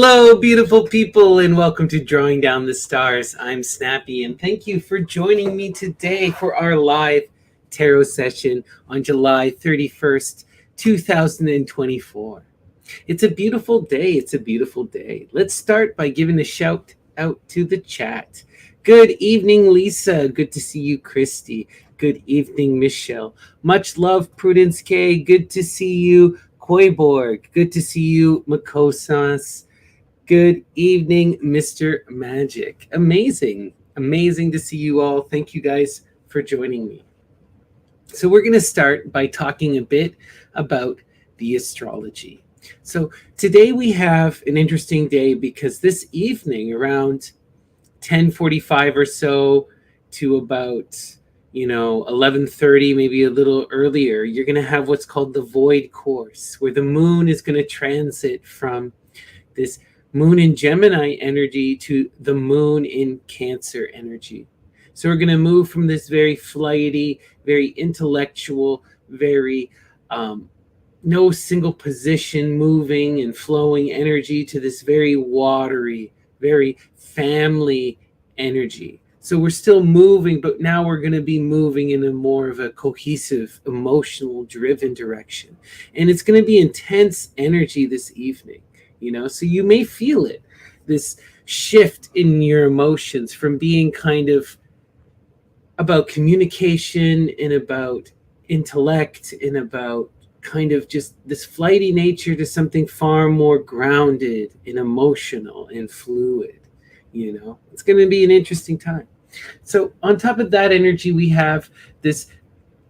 Hello, beautiful people, and welcome to Drawing Down the Stars. I'm Snappy, and thank you for joining me today for our live tarot session on July 31st, 2024. It's a beautiful day. It's a beautiful day. Let's start by giving a shout out to the chat. Good evening, Lisa. Good to see you, Christy. Good evening, Michelle. Much love, Prudence K. Good to see you, Koiborg. Good to see you, Makosas. Good evening, Mr. Magic. Amazing. Amazing to see you all. Thank you guys for joining me. So we're going to start by talking a bit about the astrology. So today we have an interesting day because this evening around 10:45 or so to about 11:30, maybe a little earlier, you're going to have what's called the void course, where the moon is going to transit from this moon in Gemini energy to the moon in Cancer energy. So we're going to move from this very flighty, very intellectual, very no single position moving and flowing energy to this very watery, very family energy. So we're still moving, but now we're going to be moving in a more of a cohesive, emotional driven direction. And it's going to be intense energy this evening. So you may feel it, this shift in your emotions from being kind of about communication and about intellect and about kind of just this flighty nature to something far more grounded and emotional and fluid. It's going to be an interesting time. So on top of that energy, we have this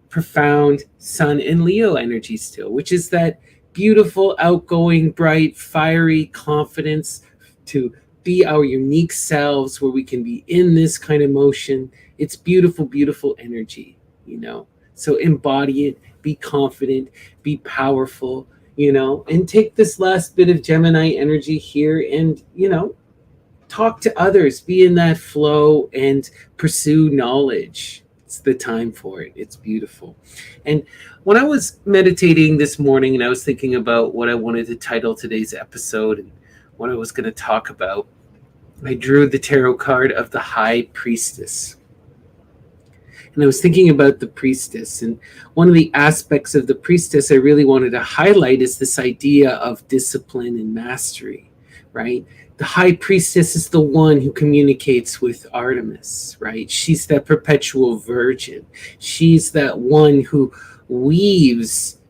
profound Sun in Leo energy still, which is that beautiful, outgoing, bright, fiery confidence to be our unique selves, where we can be in this kind of motion. It's beautiful, beautiful energy, So embody it, be confident, be powerful, and take this last bit of Gemini energy here and, talk to others, be in that flow and pursue knowledge. It's the time for it. It's beautiful. And when I was meditating this morning and I was thinking about what I wanted to title today's episode and what I was going to talk about, I drew the tarot card of the High Priestess. And I was thinking about the priestess. And one of the aspects of the priestess I really wanted to highlight is this idea of discipline and mastery, right? The high priestess is the one who communicates with Artemis, right? She's that perpetual virgin. She's that one who weaves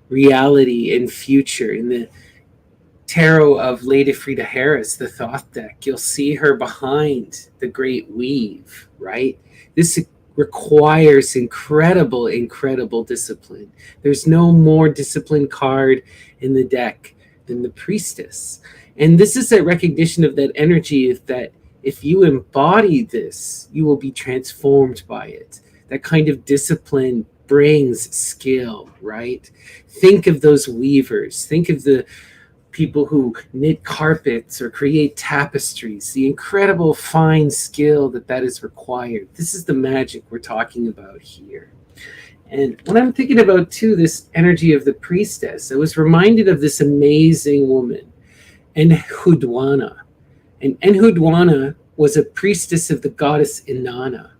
reality and future. In the tarot of Lady Frida Harris, the Thoth deck, you'll see her behind the great weave, right? This requires incredible, incredible discipline. There's no more disciplined card in the deck than the priestess. And this is a recognition of that energy, that if you embody this, you will be transformed by it. That kind of discipline brings skill, right? Think of those weavers. Think of the people who knit carpets or create tapestries, the incredible fine skill that is required. This is the magic we're talking about here. And when I'm thinking about, too, this energy of the priestess, I was reminded of this amazing woman, Enhudwana. And Enhudwana was a priestess of the goddess Inanna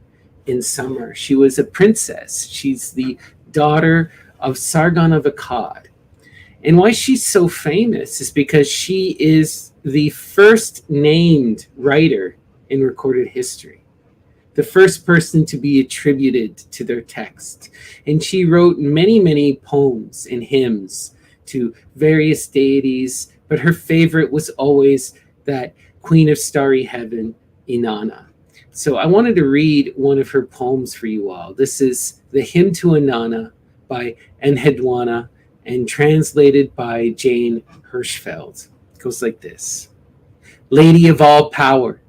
in summer. She was a princess. She's the daughter of Sargon of Akkad. And why she's so famous is because she is the first named writer in recorded history, the first person to be attributed to their text. And she wrote many, many poems and hymns to various deities, but her favorite was always that Queen of Starry Heaven, Inanna. So I wanted to read one of her poems for you all. This is the Hymn to Inanna by Enhedwana and translated by Jane Hirschfeld. It goes like this. Lady of all power,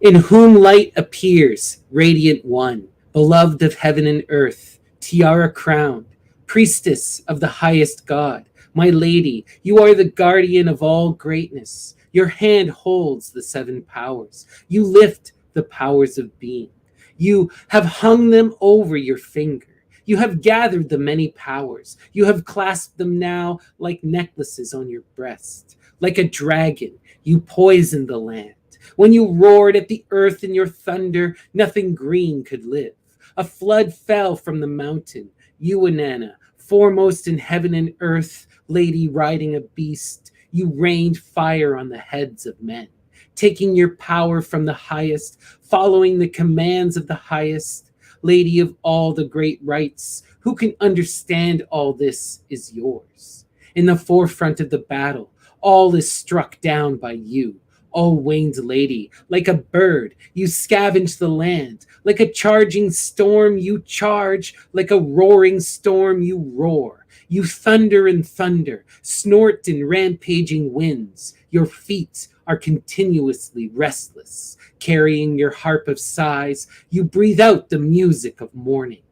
in whom light appears, radiant one, beloved of heaven and earth, tiara crowned, priestess of the highest God, my lady, you are the guardian of all greatness. Your hand holds the seven powers. You lift the powers of being. You have hung them over your finger. You have gathered the many powers. You have clasped them now like necklaces on your breast. Like a dragon, you poisoned the land. When you roared at the earth in your thunder, nothing green could live. A flood fell from the mountain. You, Inanna, foremost in heaven and earth, lady riding a beast, you rained fire on the heads of men, taking your power from the highest, following the commands of the highest. Lady of all the great rights, who can understand all this is yours. In the forefront of the battle, all is struck down by you. O winged lady, like a bird, you scavenge the land. Like a charging storm, you charge. Like a roaring storm, you roar. You thunder and thunder, snort in rampaging winds. Your feet are continuously restless. Carrying your harp of sighs, you breathe out the music of mourning.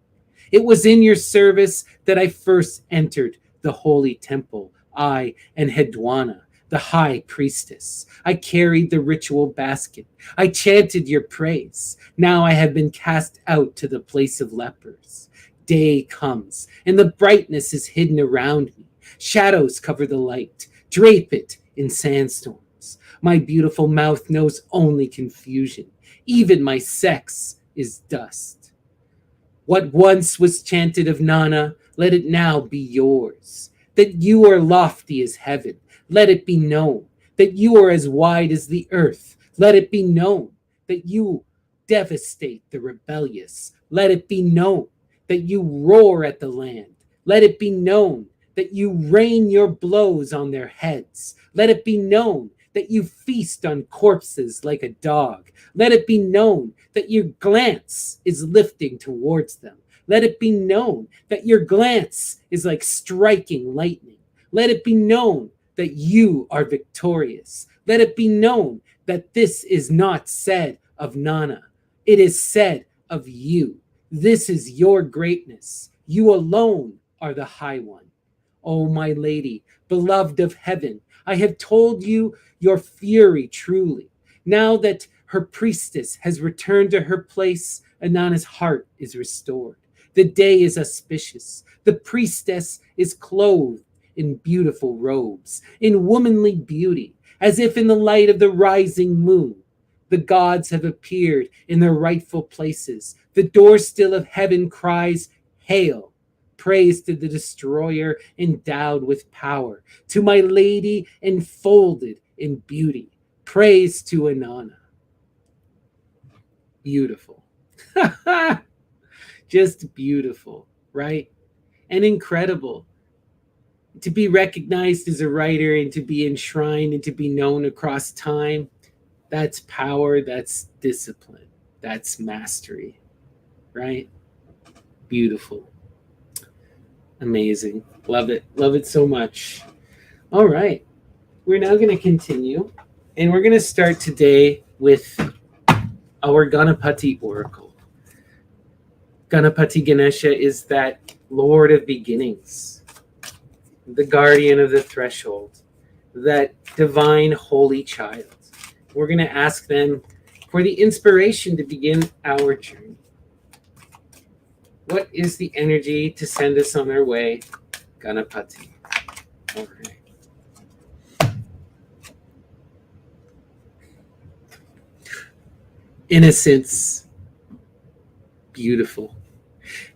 It was in your service that I first entered the holy temple, I and Hedwana, the high priestess. I carried the ritual basket. I chanted your praise. Now I have been cast out to the place of lepers. Day comes, and the brightness is hidden around me. Shadows cover the light, drape it in sandstorms. My beautiful mouth knows only confusion. Even my sex is dust. What once was chanted of Nana, let it now be yours. That you are lofty as heaven, let it be known. That you are as wide as the earth, let it be known. That you devastate the rebellious, let it be known. That you roar at the land, let it be known. That you rain your blows on their heads, let it be known. That you feast on corpses like a dog, let it be known. That your glance is lifting towards them, let it be known. That your glance is like striking lightning, let it be known. That you are victorious, let it be known. That this is not said of Nana, it is said of you. This is your greatness. You alone are the high one. O my lady, beloved of heaven, I have told you your fury truly. Now that her priestess has returned to her place, Inanna's heart is restored. The day is auspicious. The priestess is clothed in beautiful robes, in womanly beauty, as if in the light of the rising moon. The gods have appeared in their rightful places. The door still of heaven cries, Hail! Praise to the destroyer endowed with power, to my lady enfolded in beauty. Praise to Inanna. Beautiful. Just beautiful, right? And incredible. To be recognized as a writer and to be enshrined and to be known across time, that's power, that's discipline, that's mastery, right? Beautiful. Amazing. Love it. Love it so much. All right. We're now going to continue, and we're going to start today with our Ganapati oracle. Ganapati Ganesha is that Lord of beginnings, the guardian of the threshold, that divine holy child. We're going to ask them for the inspiration to begin our journey. What is the energy to send us on our way, Ganapati? All right. Innocence. Beautiful.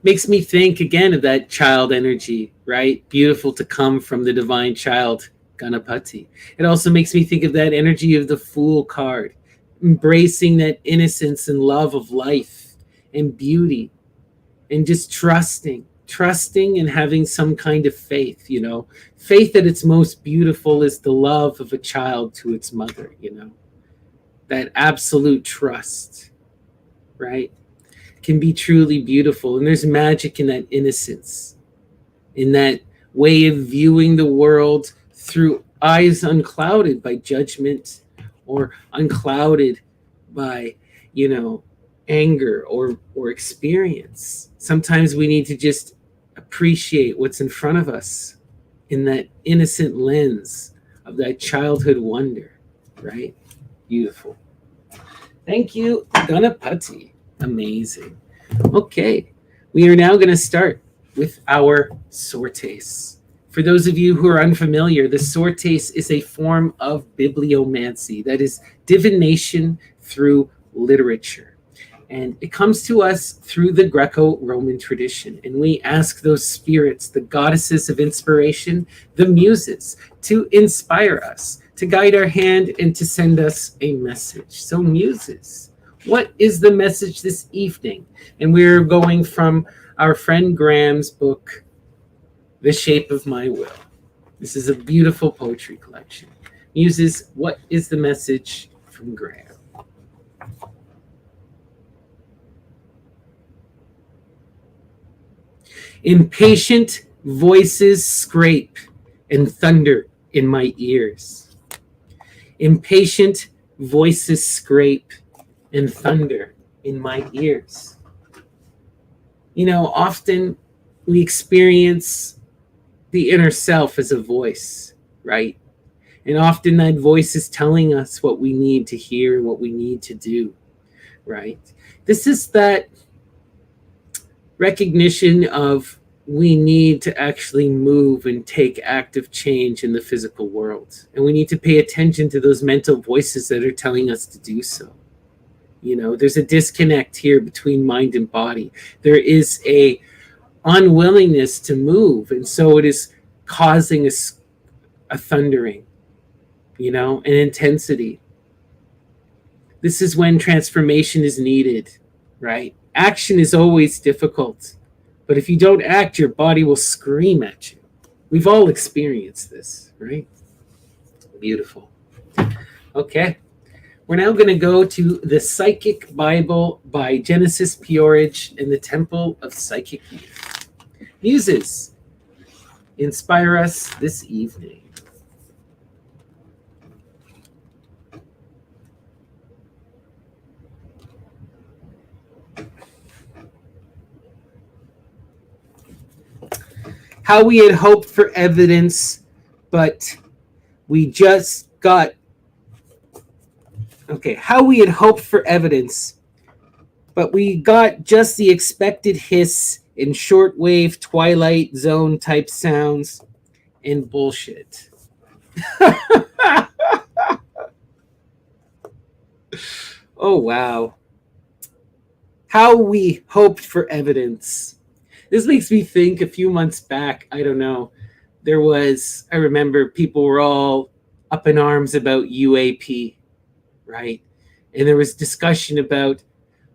Makes me think again of that child energy, right? Beautiful to come from the divine child, Ganapati. It also makes me think of that energy of the Fool card, embracing that innocence and love of life and beauty, and just trusting and having some kind of faith, you know. Faith at its most beautiful is the love of a child to its mother, you know. That absolute trust, right, can be truly beautiful. And there's magic in that innocence, in that way of viewing the world through eyes unclouded by judgment or unclouded by, you know, anger or experience. Sometimes we need to just appreciate what's in front of us in that innocent lens of that childhood wonder, right? Beautiful. Thank you, Ganapati. Amazing. Okay, we are now going to start with our sortes for For those of you who are unfamiliar, the sortes is a form of bibliomancy, that is divination through literature. And it comes to us through the Greco-Roman tradition. And we ask those spirits, the goddesses of inspiration, the muses, to inspire us, to guide our hand, and to send us a message. So muses, what is the message this evening? And we're going from our friend Graham's book, The Shape of My Will. This is a beautiful poetry collection. Muses, what is the message from Graham? Impatient voices scrape and thunder in my ears. Impatient voices scrape and thunder in my ears. You know, often we experience the inner self as a voice, right? And often that voice is telling us what we need to hear, what we need to do, right? This is that recognition of we need to actually move and take active change in the physical world. And we need to pay attention to those mental voices that are telling us to do so. You know, there's a disconnect here between mind and body. There is a unwillingness to move, and so it is causing a thundering, you know, an intensity. This is when transformation is needed, right? Action is always difficult, but if you don't act, your body will scream at you. We've all experienced this, right? Beautiful. Okay. We're now going to go to the Psychic Bible by Genesis Peorage and the Temple of Psychic Youth. Muses, inspire us this evening. How we had hoped for evidence, but we just got... Okay, how we had hoped for evidence, but we got just the expected hiss in shortwave Twilight Zone type sounds and bullshit. Oh, wow. How we hoped for evidence. This makes me think a few months back, I don't know, I remember people were all up in arms about UAP, right? And there was discussion about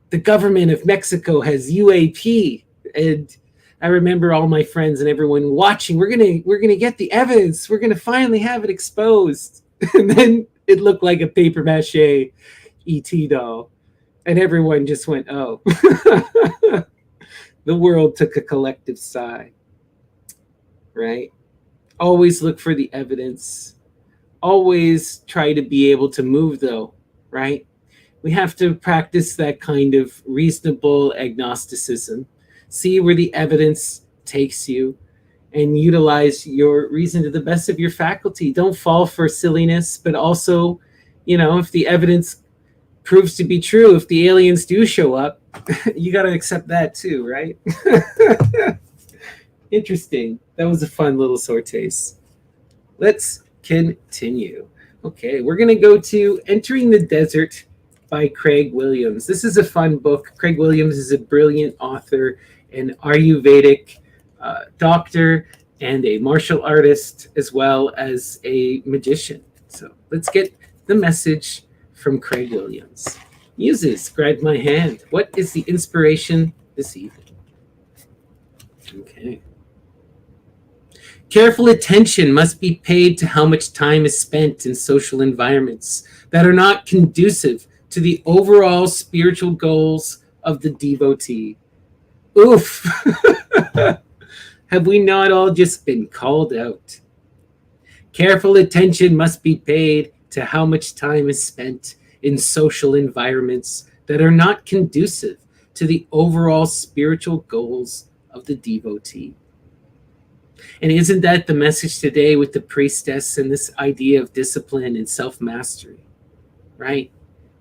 the government of Mexico has UAP. And I remember all my friends and everyone watching, we're gonna get the evidence. We're gonna finally have it exposed. And then it looked like a paper mache ET doll. And everyone just went, oh. The world took a collective sigh, right? Always look for the evidence. Always try to be able to move, though, right? We have to practice that kind of reasonable agnosticism. See where the evidence takes you and utilize your reason to the best of your faculty. Don't fall for silliness, but also, you know, if the evidence proves to be true, if the aliens do show up, you got to accept that too, right? Interesting. That was a fun little sortes. Let's continue. Okay, we're going to go to Entering the Desert by Craig Williams. This is a fun book. Craig Williams is a brilliant author, an Ayurvedic doctor, and a martial artist, as well as a magician. So let's get the message from Craig Williams. Muses, grab my hand. What is the inspiration this evening? Okay. Careful attention must be paid to how much time is spent in social environments that are not conducive to the overall spiritual goals of the devotee. Oof. Have we not all just been called out? Careful attention must be paid to how much time is spent in social environments that are not conducive to the overall spiritual goals of the devotee. And isn't that the message today with the priestess and this idea of discipline and self-mastery, right?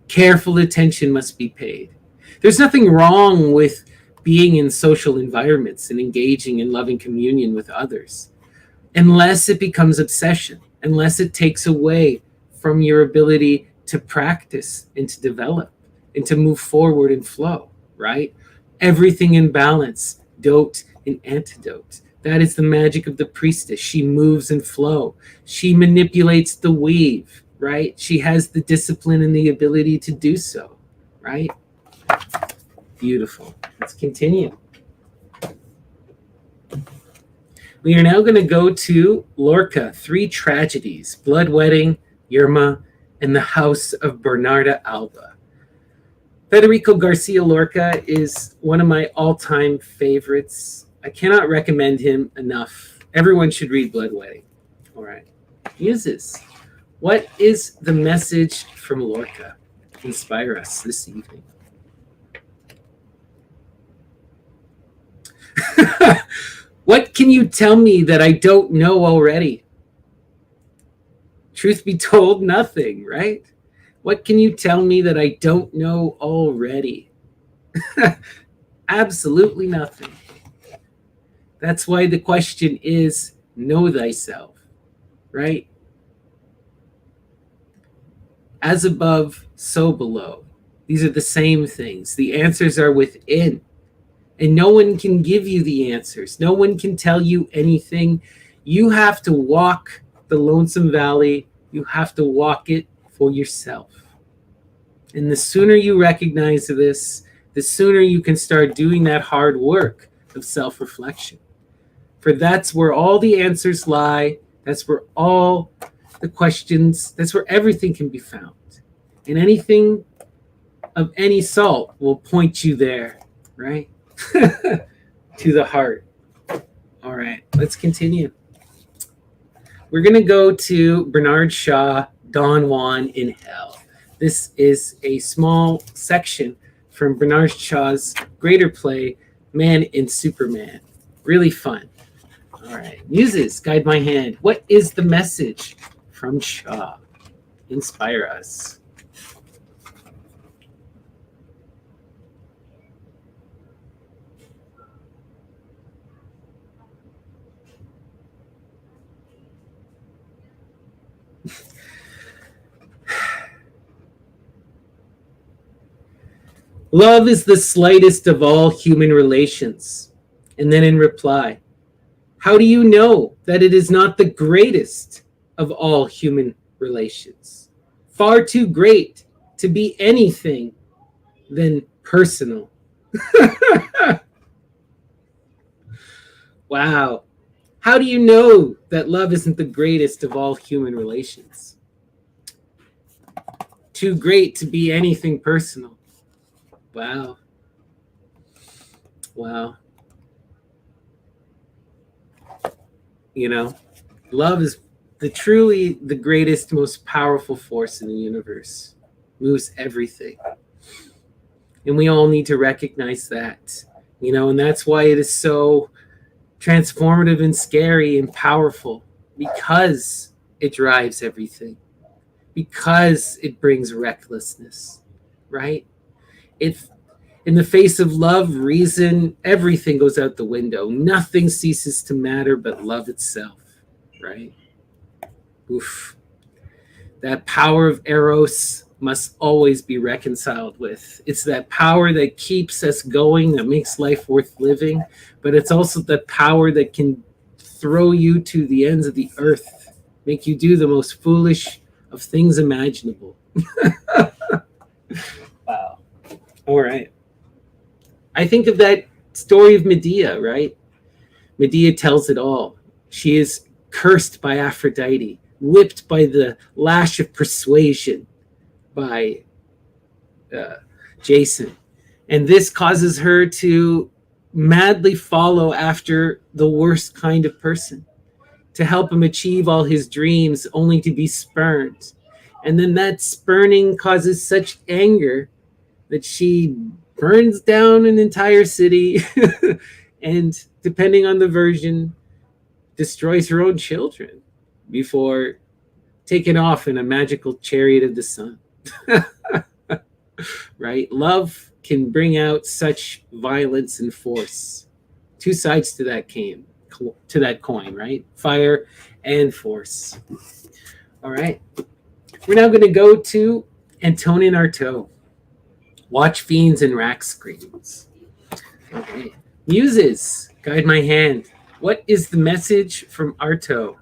Careful attention must be paid. There's nothing wrong with being in social environments and engaging in loving communion with others. unless it becomes obsession, unless it takes away from your ability to practice and to develop and to move forward and flow, right? Everything in balance, dote and antidote. That is the magic of the priestess. She moves in flow. She manipulates the weave, right? She has the discipline and the ability to do so, right? Beautiful. Let's continue. We are now going to go to Lorca, Three Tragedies, Blood Wedding, Yerma, and the House of Bernarda Alba. Federico Garcia Lorca is one of my all-time favorites. I cannot recommend him enough. Everyone should read Blood Wedding. All right. Muses. What is the message from Lorca? Inspire us this evening. What can you tell me that I don't know already? Truth be told, nothing, right? What can you tell me that I don't know already? Absolutely nothing. That's why the question is, know thyself, right? As above, so below. These are the same things. The answers are within. And no one can give you the answers. No one can tell you anything. You have to walk the lonesome valley. You have to walk it for yourself. And the sooner you recognize this, the sooner you can start doing that hard work of self-reflection. For that's where all the answers lie. That's where all the questions, that's where everything can be found. And anything of any salt will point you there, right? To the heart. All right, let's continue. We're going to go to Bernard Shaw, Don Juan in Hell. This is a small section from Bernard Shaw's greater play, Man in Superman. Really fun. All right, Muses, guide my hand. What is the message from Shaw? Inspire us. Love is the slightest of all human relations. And then in reply, how do you know that it is not the greatest of all human relations? Far too great to be anything than personal. Wow. How do you know that love isn't the greatest of all human relations? Too great to be anything personal. Wow. Wow. You know, love is truly the greatest, most powerful force in the universe. Moves everything. And we all need to recognize that, and that's why it is so transformative and scary and powerful, because it drives everything, because it brings recklessness, right? If in the face of love, reason, everything goes out the window. Nothing ceases to matter but love itself, right? Oof. That power of Eros must always be reconciled with. It's that power that keeps us going, that makes life worth living, but it's also the power that can throw you to the ends of the earth, make you do the most foolish of things imaginable. Wow. All right. I think of that story of Medea, right? Medea tells it all. She is cursed by Aphrodite, whipped by the lash of persuasion by Jason. And this causes her to madly follow after the worst kind of person, to help him achieve all his dreams, only to be spurned. And then that spurning causes such anger that she burns down an entire city and, depending on the version, destroys her own children before taking off in a magical chariot of the sun. Right? Love can bring out such violence and force. Two sides to that that coin, right? Fire and force. All right. We're now going to go to Antonin Artaud. Watch fiends and rack screens. Okay. Muses, guide my hand. What is the message from Artaud?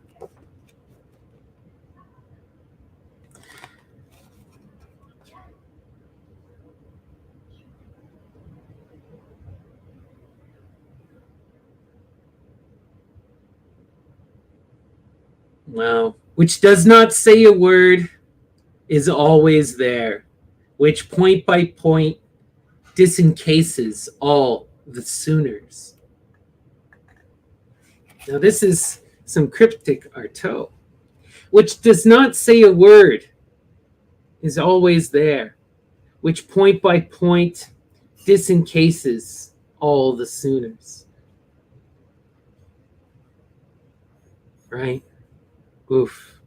Wow. Which does not say a word, is always there, which point by point disencases all the Sooners. Now this is some cryptic Artaud. Which does not say a word, is always there, which point by point disencases all the Sooners. Right? Oof.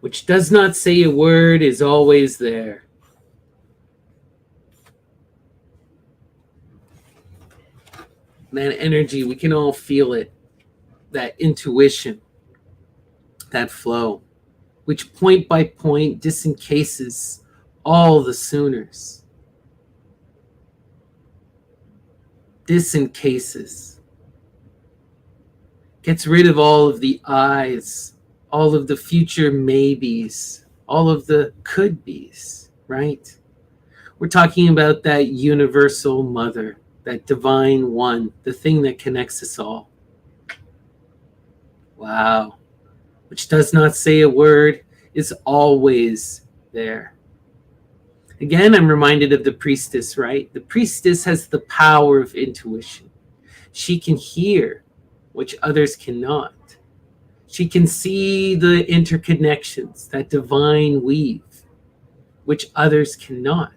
Which does not say a word, is always there. That energy, we can all feel it. That intuition, that flow, which point by point disencases all the Sooners. Disencases. Gets rid of all of the I's, all of the future maybes, all of the could be's, right? We're talking about that universal mother, that divine one, the thing that connects us all. Wow. Which does not say a word, is always there. Again, I'm reminded of the priestess, right? The priestess has the power of intuition. She can hear, which others cannot. She can see the interconnections, that divine weave, which others cannot,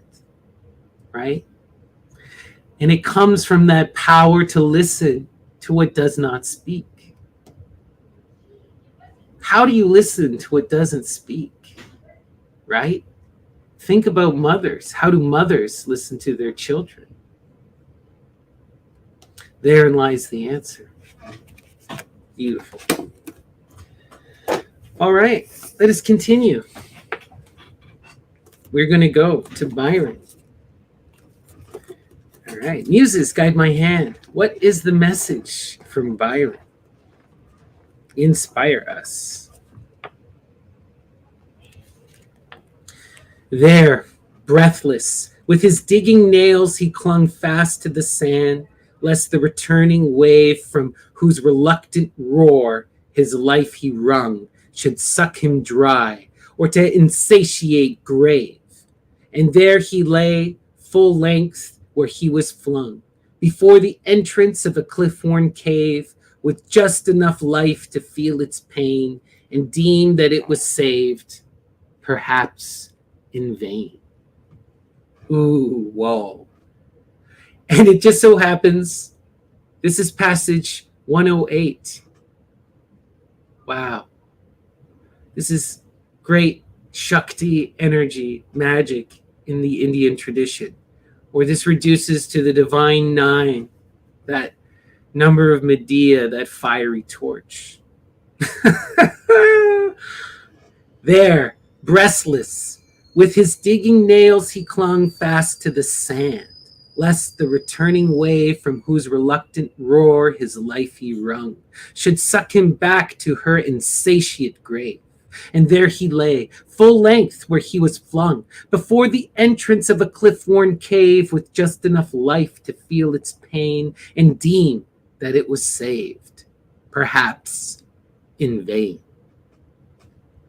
right? And it comes from that power to listen to what does not speak. How do you listen to what doesn't speak, right? Think about mothers. How do mothers listen to their children? Therein lies the answer. Beautiful. All right, let us continue. We're going to go to Byron. All right, muses, guide my hand. What is the message from Byron? Inspire us. There, breathless, with his digging nails he clung fast to the sand, lest the returning wave from whose reluctant roar his life he wrung should suck him dry, or to insatiate grave. And there he lay, full length, where he was flung, before the entrance of a cliff-worn cave, with just enough life to feel its pain, and deem that it was saved, perhaps in vain. Ooh, whoa. And it just so happens, this is passage 108. Wow. This is great Shakti energy, magic in the Indian tradition, where this reduces to the divine nine, that number of Medea, that fiery torch. There, breastless, with his digging nails he clung fast to the sand, lest the returning wave from whose reluctant roar his life he wrung should suck him back to her insatiate grave. And there he lay, full length where he was flung, before the entrance of a cliff-worn cave, with just enough life to feel its pain and deem that it was saved, perhaps in vain.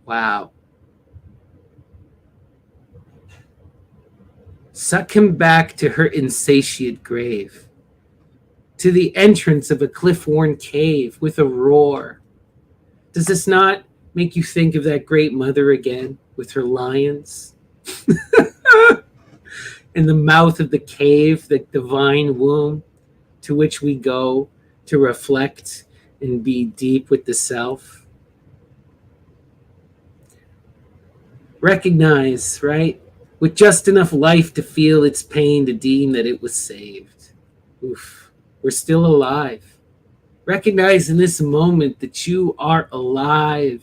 Wow. Suck him back to her insatiate grave, to the entrance of a cliff-worn cave with a roar. Does this not make you think of that great mother again with her lions? In the mouth of the cave, the divine womb to which we go to reflect and be deep with the self. Recognize, right? with just enough life to feel its pain to deem that it was saved. Oof, we're still alive. Recognize in this moment that you are alive,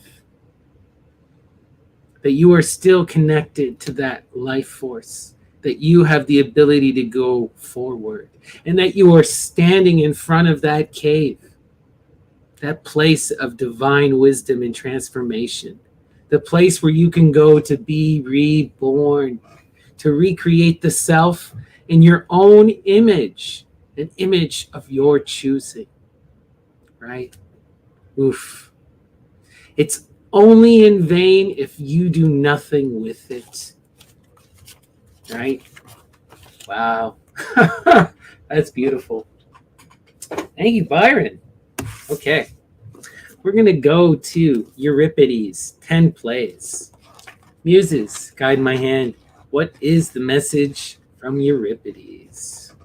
that you are still connected to that life force, that you have the ability to go forward, and that you are standing in front of that cave, that place of divine wisdom and transformation, the place where you can go to be reborn, to recreate the self in your own image, an image of your choosing, right? Oof. It's only in vain if you do nothing with it, right? Wow. That's beautiful. Thank you, Byron. Okay. We're going to go to Euripides, 10 plays. Muses, guide my hand. What is the message from Euripides?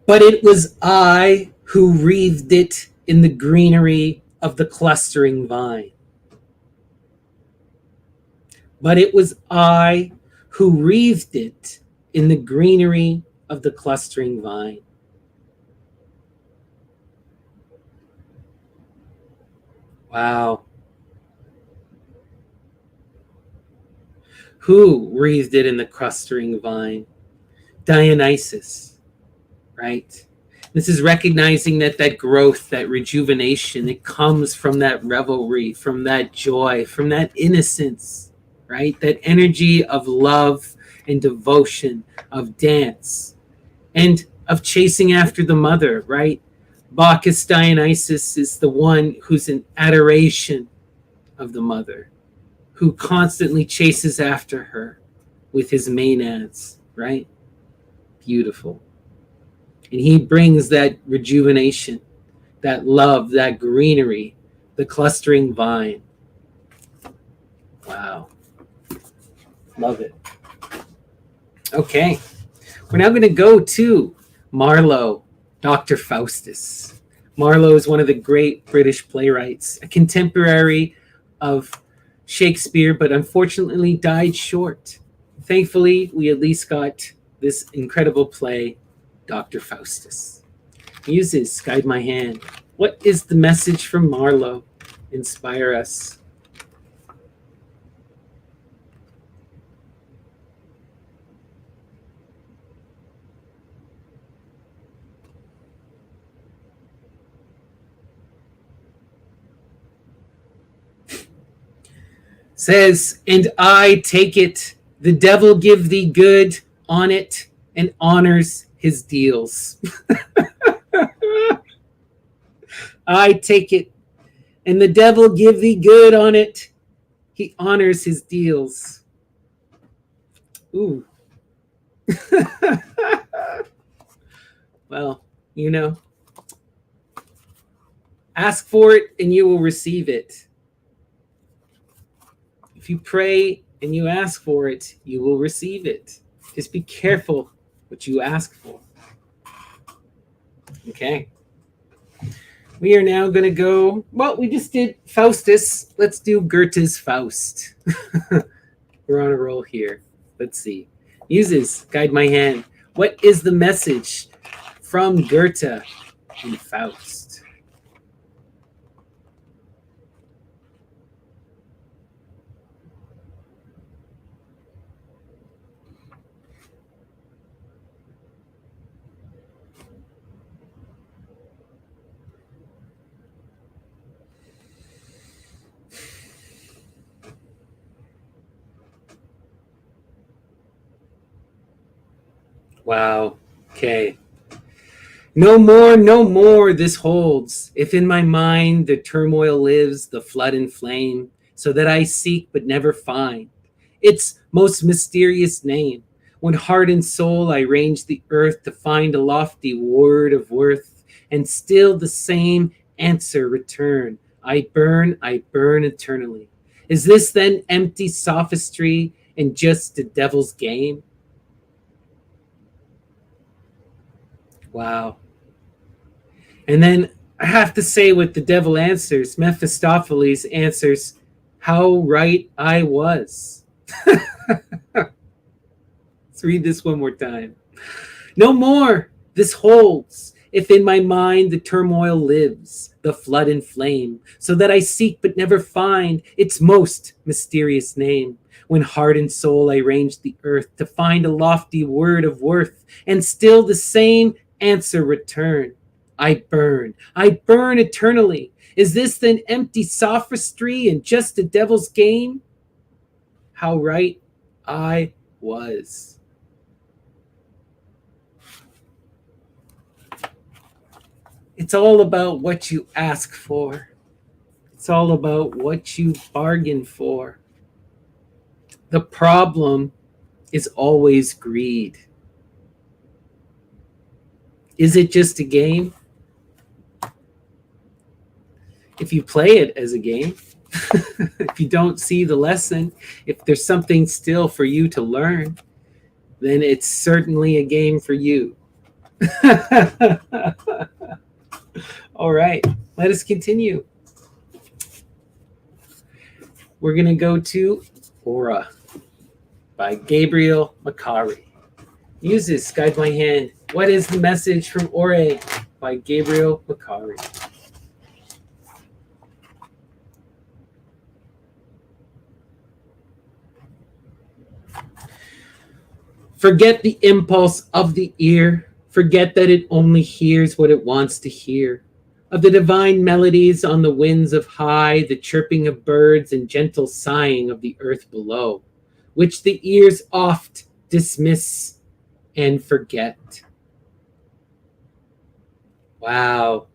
But it was I who wreathed it in the greenery of the clustering vine. But it was I who wreathed it in the greenery of the clustering vine. Wow. Who wreathed it in the clustering vine? Dionysus, right? This is recognizing that growth, that rejuvenation, it comes from that revelry, from that joy, from that innocence, right? That energy of love and devotion, of dance, and of chasing after the mother, right? Bacchus Dionysus is the one who's in adoration of the mother, who constantly chases after her with his maenads, right? Beautiful. And he brings that rejuvenation, that love, that greenery, the clustering vine. Wow. Love it. Okay. We're now going to go to Marlowe, Dr. Faustus. Marlowe is one of the great British playwrights, a contemporary of Shakespeare, but unfortunately died short. Thankfully, we at least got this incredible play, Dr. Faustus. Muses, guide my hand. What is the message from Marlowe? Inspire us. Says, and I take it, the devil give thee good on it, and honors his deals. I take it, and the devil give thee good on it, he honors his deals. Ooh. Well, you know, ask for it and you will receive it. If you pray and you ask for it, you will receive it. Just be careful what you ask for. Okay. We are now going to go, well, we just did Faustus. Let's do Goethe's Faust. We're on a roll here. Let's see. Muses, guide my hand. What is the message from Goethe in Faust? Wow. Okay. No more, no more this holds. If in my mind the turmoil lives, the flood and flame, so that I seek but never find its most mysterious name. When heart and soul I range the earth to find a lofty word of worth, and still the same answer return. I burn eternally. Is this then empty sophistry and just a devil's game? Wow. And then I have to say what the devil answers. Mephistopheles answers, how right I was. Let's read this one more time. No more this holds, if in my mind the turmoil lives, the flood and flame, so that I seek but never find its most mysterious name. When heart and soul I range the earth to find a lofty word of worth, and still the same answer return. I burn eternally. Is this then empty sophistry and just a devil's game? How right I was. It's all about what you ask for. It's all about what you bargain for. The problem is always greed. Is it just a game? If you play it as a game, if you don't see the lesson, if there's something still for you to learn, then it's certainly a game for you. All right, let us continue. We're going to go to Aura by Gabriel Macari. Muses, guide my hand. What is the message from Aura by Gabriel Macari? Forget the impulse of the ear. Forget that it only hears what it wants to hear. Of the divine melodies on the winds of high, the chirping of birds and gentle sighing of the earth below, which the ears oft dismiss and forget. Wow.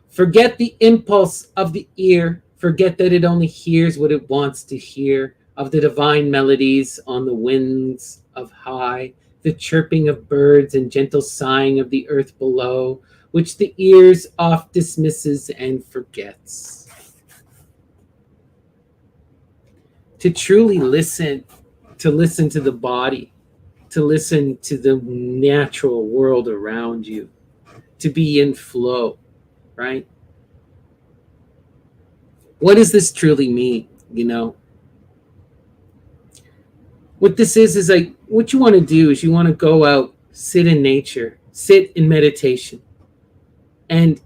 Forget the impulse of the ear. Forget that it only hears what it wants to hear. Of the divine melodies on the winds of high, the chirping of birds and gentle sighing of the earth below, which the ears oft dismisses and forgets. To truly listen, to listen to the body, to listen to the natural world around you, to be in flow, right? What does this truly mean, What this is like, what you want to do is you want to go out, sit in nature, sit in meditation, and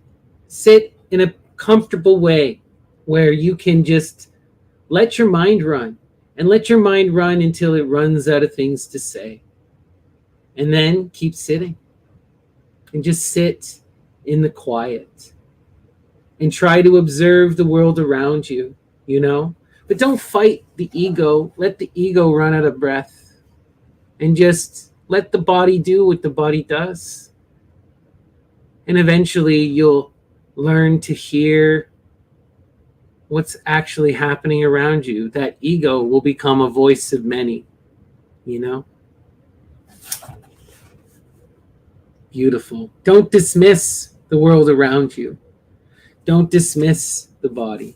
sit in a comfortable way where you can just let your mind run, and let your mind run until it runs out of things to say. And then keep sitting and just sit in the quiet and try to observe the world around you, But don't fight the ego. Let the ego run out of breath and just let the body do what the body does. And eventually you'll learn to hear what's actually happening around you. That ego will become a voice of many, Beautiful. Don't dismiss the world around you. Don't dismiss the body.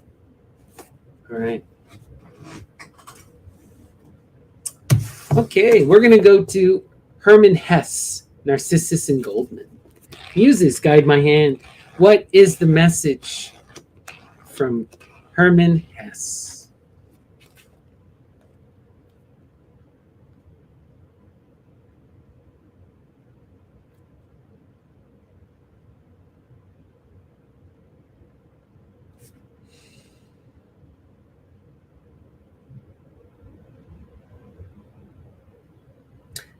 All right. Okay, we're going to go to Hermann Hesse, Narcissus and Goldman. Muses, guide my hand. What is the message from Hermann Hesse?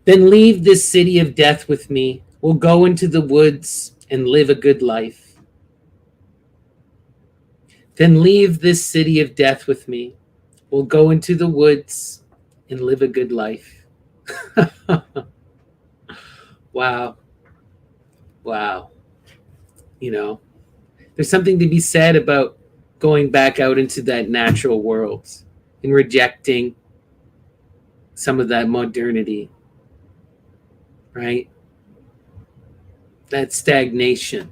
Then leave this city of death with me. We'll go into the woods and live a good life. Then leave this city of death with me. We'll go into the woods and live a good life. Wow. Wow. There's something to be said about going back out into that natural world and rejecting some of that modernity, right? That stagnation,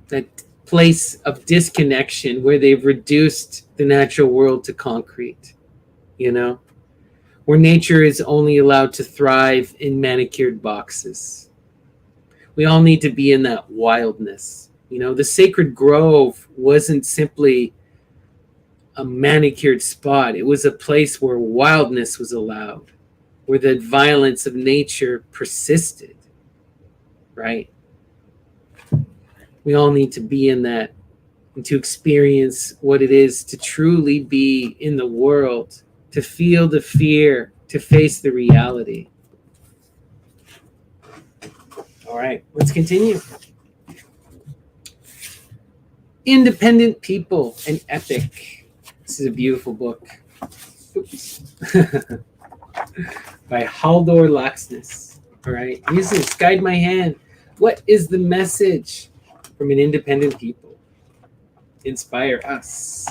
that place of disconnection where they've reduced the natural world to concrete, where nature is only allowed to thrive in manicured boxes, We all need to be in that wildness. The sacred grove wasn't simply a manicured spot, it was a place where wildness was allowed, where the violence of nature persisted, right? We all need to be in that and to experience what it is to truly be in the world, to feel the fear, to face the reality. All right, let's continue. Independent People, an Epic. This is a beautiful book. Oops. By Haldor Laxness. All right, use this, guide my hand. What is the message from an independent people? Inspire us.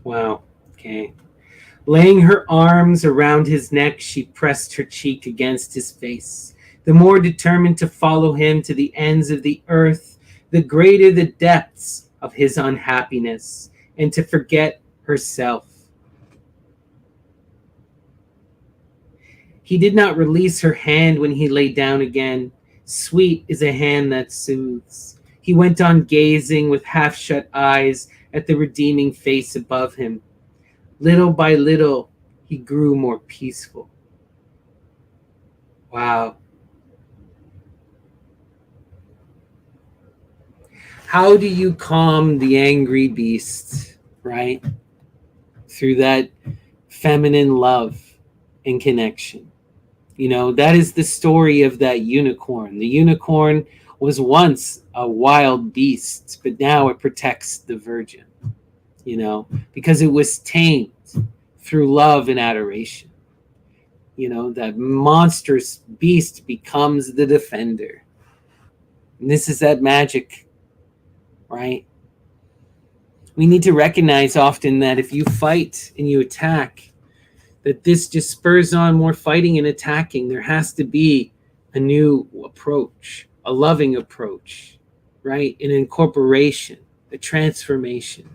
Wow. Okay. Laying her arms around his neck, she pressed her cheek against his face. The more determined to follow him to the ends of the earth, the greater the depths of his unhappiness, and to forget herself. He did not release her hand when he lay down again. Sweet is a hand that soothes. He went on gazing with half-shut eyes at the redeeming face above him. Little by little, he grew more peaceful. Wow. How do you calm the angry beast, right? Through that feminine love and connection. That is the story of that unicorn. The unicorn was once a wild beast, but now it protects the virgin, because it was tamed through love and adoration. That monstrous beast becomes the defender. And this is that magic, right? We need to recognize often that if you fight and you attack, that this just spurs on more fighting and attacking. There has to be a new approach, a loving approach, right? An incorporation, a transformation.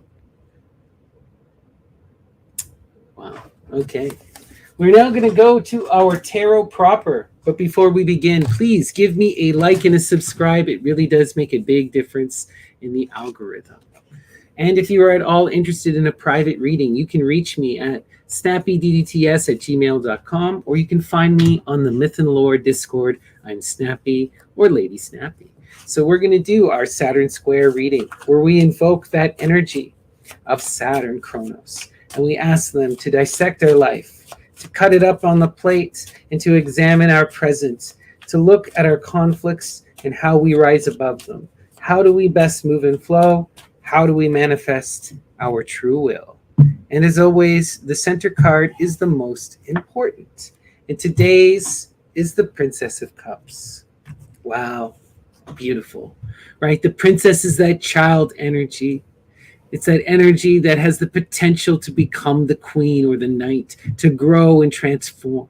Wow. Okay. We're now going to go to our tarot proper. But before we begin, please give me a like and a subscribe. It really does make a big difference in the algorithm. And if you are at all interested in a private reading, you can reach me at snappydts@gmail.com, or you can find me on the Myth and Lore Discord. I'm Snappy or Lady Snappy. So we're going to do our Saturn Square reading, where we invoke that energy of Saturn Chronos, and we ask them to dissect our life, to cut it up on the plate, and to examine our present, to look at our conflicts and how we rise above them. How do we best move and flow? How do we manifest our true will? And as always, the center card is the most important. And today's is the Princess of Cups. Wow, beautiful, right? The princess is that child energy. It's that energy that has the potential to become the queen or the knight, to grow and transform,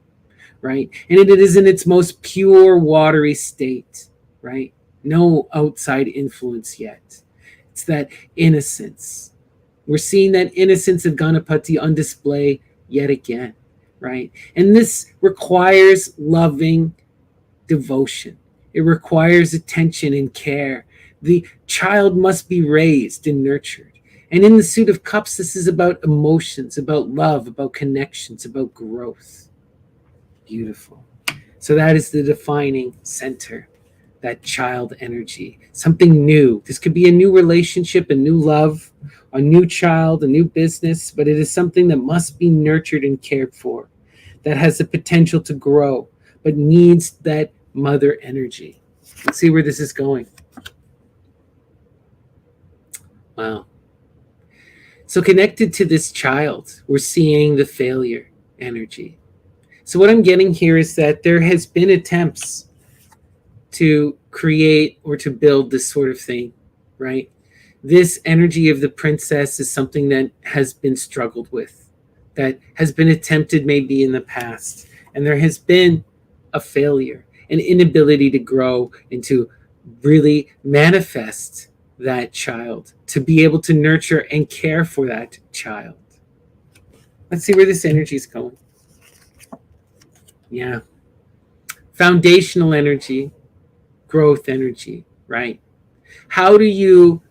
right? And it is in its most pure, watery state, right? No outside influence yet. It's that innocence. We're seeing that innocence of Ganapati on display yet again, right? And this requires loving devotion. It requires attention and care. The child must be raised and nurtured. And in the Suit of Cups, this is about emotions, about love, about connections, about growth. Beautiful. So that is the defining center, that child energy, something new. This could be a new relationship, a new love, a new child, a new business, but it is something that must be nurtured and cared for, that has the potential to grow, but needs that mother energy. Let's see where this is going. Wow. So connected to this child, we're seeing the failure energy. So what I'm getting here is that there has been attempts to create or to build this sort of thing, right? This energy of the princess is something that has been struggled with, that has been attempted maybe in the past, and there has been a failure, an inability to grow and to really manifest that child, to be able to nurture and care for that child. Let's see where this energy is going. Yeah. Foundational energy, growth energy, right? How do you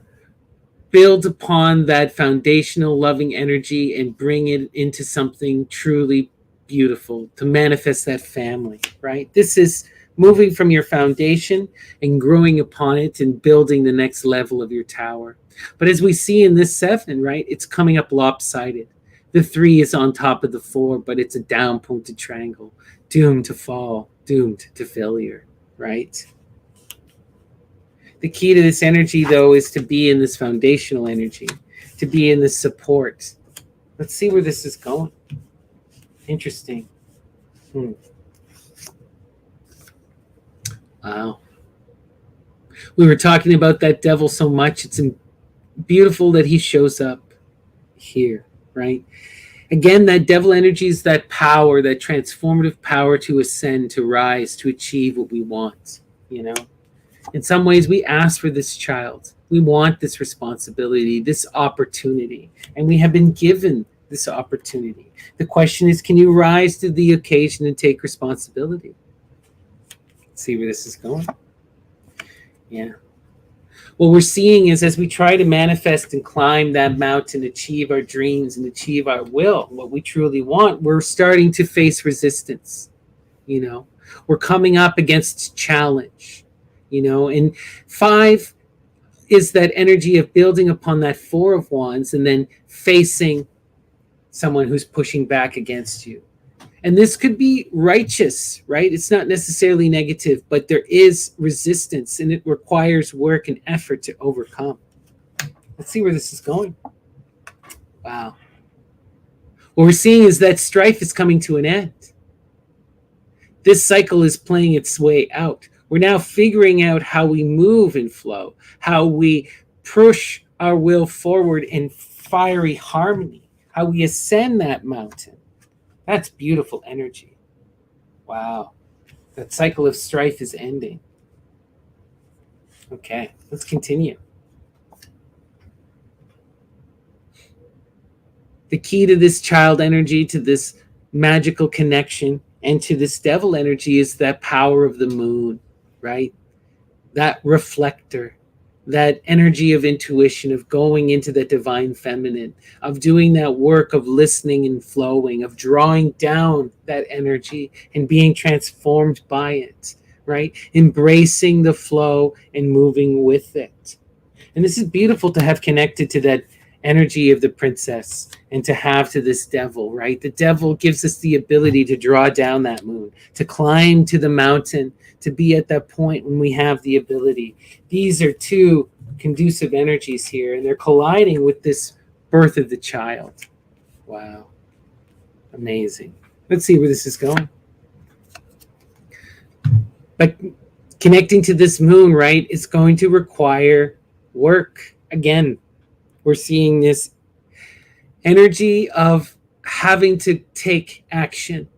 build upon that foundational loving energy and bring it into something truly beautiful to manifest that family, right? This is moving from your foundation and growing upon it and building the next level of your tower. But as we see in this 7, right, it's coming up lopsided. The 3 is on top of the 4, but it's a down pointed triangle, doomed to fall, doomed to failure, right? The key to this energy, though, is to be in this foundational energy, to be in this support. Let's see where this is going. Interesting. Wow. We were talking about that devil so much. It's beautiful that he shows up here, right? Again, that devil energy is that power, that transformative power to ascend, to rise, to achieve what we want, you know? In some ways, we ask for this child. We want this responsibility, this opportunity, and we have been given this opportunity. The question is, can you rise to the occasion and take responsibility? Let's see where this is going. Yeah. What we're seeing is as we try to manifest and climb that mountain, achieve our dreams and achieve our will, what we truly want, we're starting to face resistance. You know, we're coming up against challenge. You know, and 5 is that energy of building upon that 4 of wands and then facing someone who's pushing back against you. And this could be righteous, right? It's not necessarily negative, but there is resistance and it requires work and effort to overcome. Let's see where this is going. Wow. What we're seeing is that strife is coming to an end. This cycle is playing its way out. We're now figuring out how we move in flow, how we push our will forward in fiery harmony, how we ascend that mountain. That's beautiful energy. Wow. That cycle of strife is ending. Okay, let's continue. The key to this child energy, to this magical connection, and to this devil energy is that power of the moon. Right? That reflector, that energy of intuition, of going into the divine feminine, of doing that work of listening and flowing, of drawing down that energy and being transformed by it, right? Embracing the flow and moving with it. And this is beautiful to have connected to that energy of the princess and to have to this devil, right? The devil gives us the ability to draw down that moon, to climb to the mountain, to be at that point when we have the ability. These are 2 conducive energies here, and they're colliding with this birth of the child. Wow. Amazing. Let's see where this is going. But connecting to this moon, right, is going to require work. Again, we're seeing this energy of having to take action,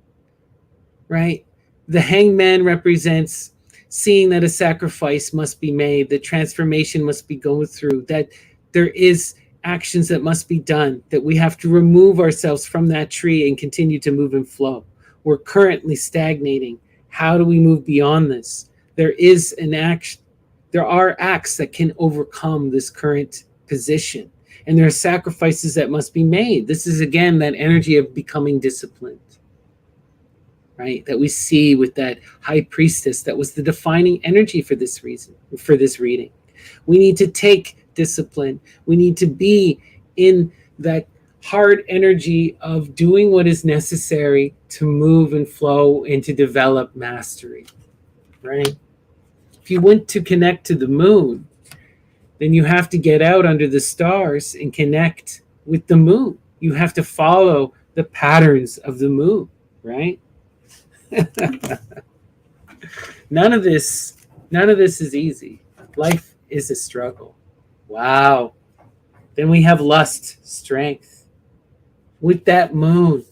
right? The hangman represents seeing that a sacrifice must be made, that transformation must be going through, that there is actions that must be done, that we have to remove ourselves from that tree and continue to move and flow. We're currently stagnating. How do we move beyond this? There is an action. There are acts that can overcome this current position. And there are sacrifices that must be made. This is, again, that energy of becoming disciplined, right? That we see with that high priestess. That was the defining energy for this reason, for this reading. We need to take discipline. We need to be in that hard energy of doing what is necessary to move and flow and to develop mastery, right? If you want to connect to the moon, then you have to get out under the stars and connect with the moon. You have to follow the patterns of the moon, right? None of this is easy. Life is a struggle. Wow. Then we have lust, strength. with that moon.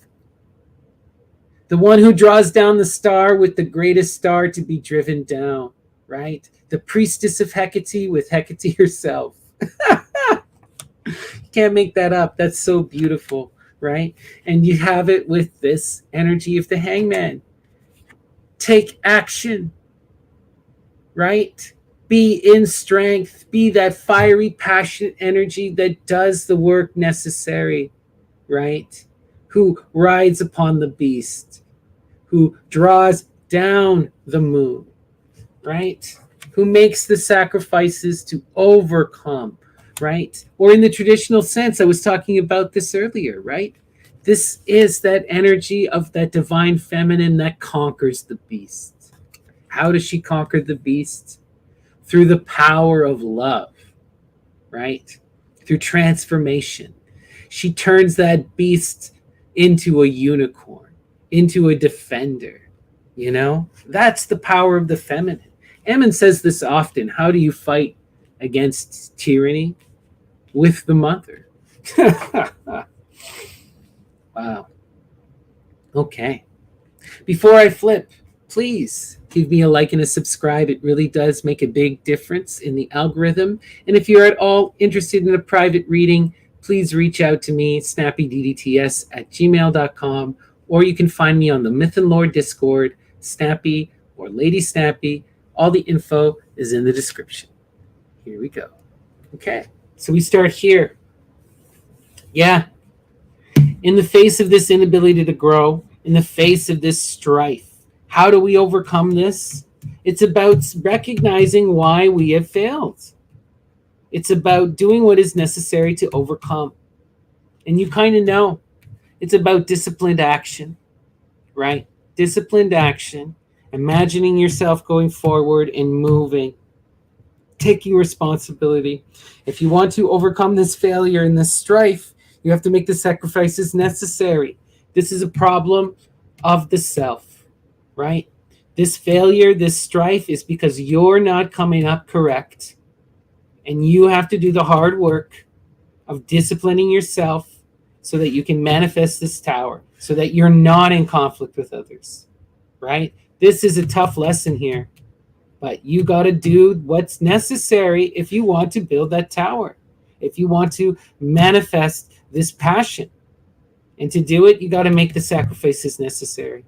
The one who draws down the star with the greatest star to be driven down, right? The priestess of Hecate with Hecate herself. You can't make that up. That's so beautiful, right? And you have it with this energy of the hangman. Take action, right? Be in strength. Be that fiery, passionate energy that does the work necessary, right? Who rides upon the beast, who draws down the moon, right? Who makes the sacrifices to overcome, right? Or in the traditional sense, I was talking about this earlier, right? This is that energy of that divine feminine that conquers the beast. How does she conquer the beast? Through the power of love, right? Through transformation. She turns that beast into a unicorn, into a defender. You know, that's the power of the feminine. Emmon says this often. How do you fight against tyranny? With the mother. Wow. Okay. Before I flip, please give me a like and a subscribe. It really does make a big difference in the algorithm. And if you're at all interested in a private reading, please reach out to me, snappydts@gmail.com, or you can find me on the Myth and Lore Discord, Snappy or Lady Snappy. All the info is in the description. Here we go. Okay, so we start here. Yeah, in the face of this inability to grow, in the face of this strife, how do we overcome this? It's about recognizing why we have failed. It's about doing what is necessary to overcome. And you kind of know it's about disciplined action, right? Disciplined action, imagining yourself going forward and moving, taking responsibility. If you want to overcome this failure and this strife, you have to make the sacrifices necessary. This is a problem of the self, right? This failure, this strife is because you're not coming up correct. And you have to do the hard work of disciplining yourself so that you can manifest this tower, so that you're not in conflict with others, right? This is a tough lesson here, but you got to do what's necessary if you want to build that tower, if you want to manifest this passion. And to do it, you got to make the sacrifices necessary.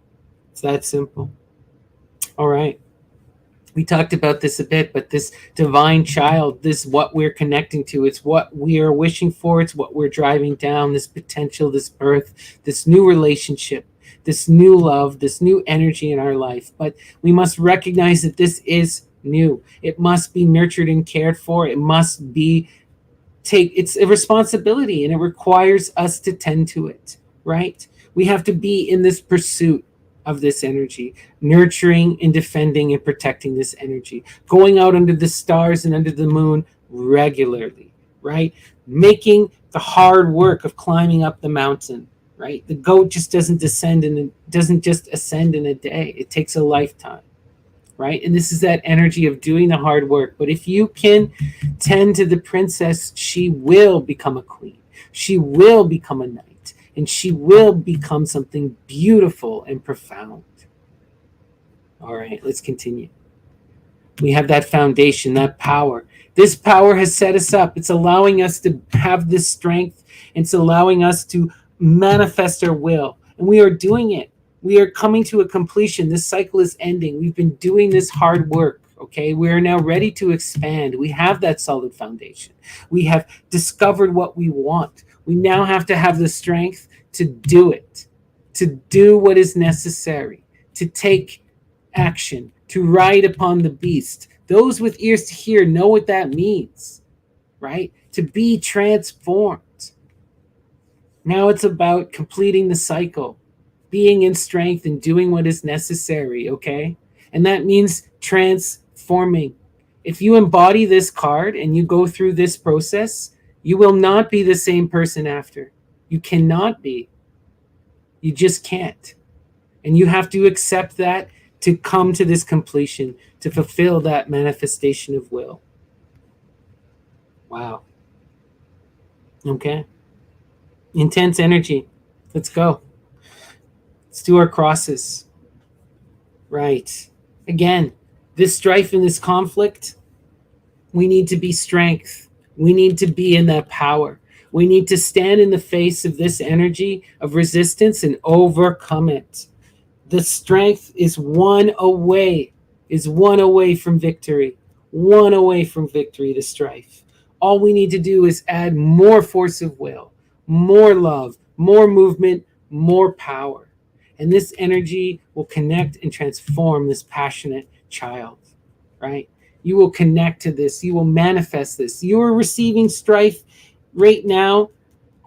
It's that simple. All right. We talked about this a bit, but this divine child, this what we're connecting to, it's what we are wishing for, it's what we're driving down, this potential, this birth, this new relationship, this new love, this new energy in our life. But we must recognize that this is new. It must be nurtured and cared for. It must be it's a responsibility, and it requires us to tend to it, right? We have to be in this pursuit of this energy, nurturing and defending and protecting this energy, going out under the stars and under the moon regularly, right? Making the hard work of climbing up the mountain, right? The goat just doesn't ascend in a day. It takes a lifetime, right? And this is that energy of doing the hard work. But if you can tend to the princess, she will become a queen. She will become a knight. And she will become something beautiful and profound. All right, let's continue. We have that foundation, that power. This power has set us up. It's allowing us to have this strength. It's allowing us to manifest our will. And we are doing it. We are coming to a completion. This cycle is ending. We've been doing this hard work. Okay, we are now ready to expand. We have that solid foundation. We have discovered what we want. We now have to have the strength to do it, to do what is necessary, to take action, to ride upon the beast. Those with ears to hear know what that means, right? To be transformed. Now it's about completing the cycle, being in strength and doing what is necessary, okay? And that means transforming. If you embody this card and you go through this process, you will not be the same person after. You cannot be. You just can't. And you have to accept that to come to this completion, to fulfill that manifestation of will. Wow. Okay. Intense energy. Let's go. Let's do our crosses. Right. Again, this strife and this conflict, we need to be strength. We need to be in that power. We need to stand in the face of this energy of resistance and overcome it. The strength is one away from victory. One away from victory to strife. All we need to do is add more force of will, more love, more movement, more power. And this energy will connect and transform this passionate child, right? You will connect to this. You will manifest this. You are receiving strife right now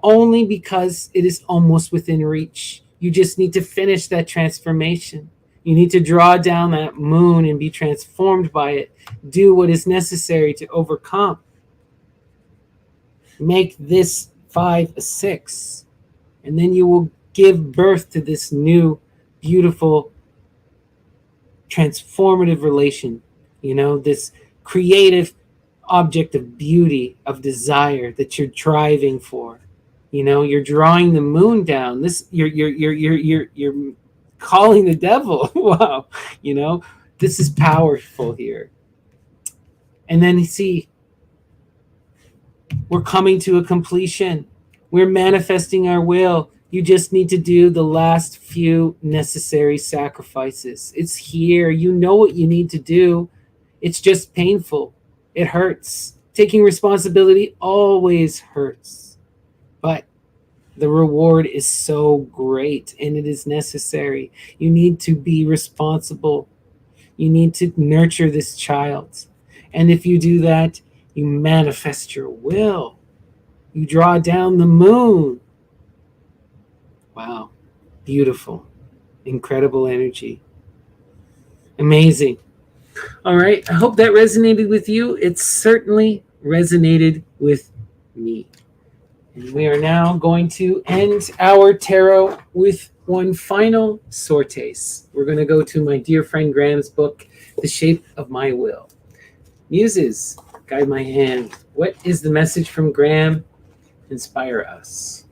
only because it is almost within reach. You just need to finish that transformation. You need to draw down that moon and be transformed by it. Do what is necessary to overcome. Make this 5 a 6. And then you will give birth to this new, beautiful, transformative relation. This creative object of beauty, of desire that you're driving for. You're drawing the moon down. You're calling the devil. Wow. This is powerful here. And then see, we're coming to a completion. We're manifesting our will. You just need to do the last few necessary sacrifices. It's here. You know what you need to do. It's just painful. It hurts. Taking responsibility always hurts. But the reward is so great and it is necessary. You need to be responsible. You need to nurture this child. And if you do that, you manifest your will. You draw down the moon. Wow. Beautiful. Incredible energy. Amazing. All right. I hope that resonated with you. It certainly resonated with me. And we are now going to end our tarot with one final sortes. We're going to go to my dear friend Graham's book, The Shape of My Will. Muses, guide my hand. What is the message from Graham? Inspire us.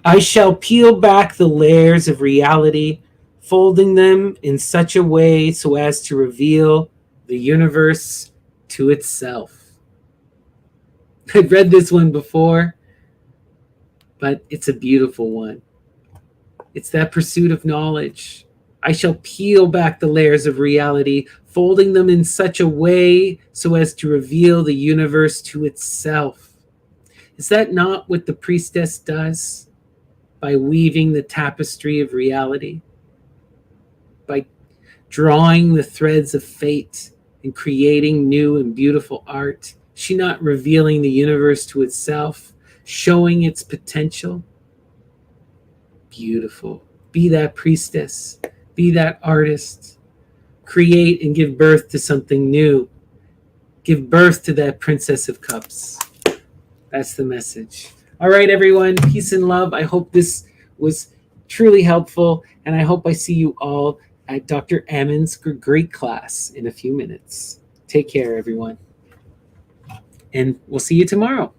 I shall peel back the layers of reality, folding them in such a way so as to reveal the universe to itself. I've read this one before, but it's a beautiful one. It's that pursuit of knowledge. I shall peel back the layers of reality, folding them in such a way so as to reveal the universe to itself. Is that not what the priestess does? By weaving the tapestry of reality, by drawing the threads of fate and creating new and beautiful art. She not revealing the universe to itself, showing its potential. Beautiful. Be that priestess. Be that artist. Create and give birth to something new. Give birth to that Princess of Cups. That's the message. All right, everyone. Peace and love. I hope this was truly helpful, and I hope I see you all at Dr. Ammon's Greek class in a few minutes. Take care, everyone. And we'll see you tomorrow.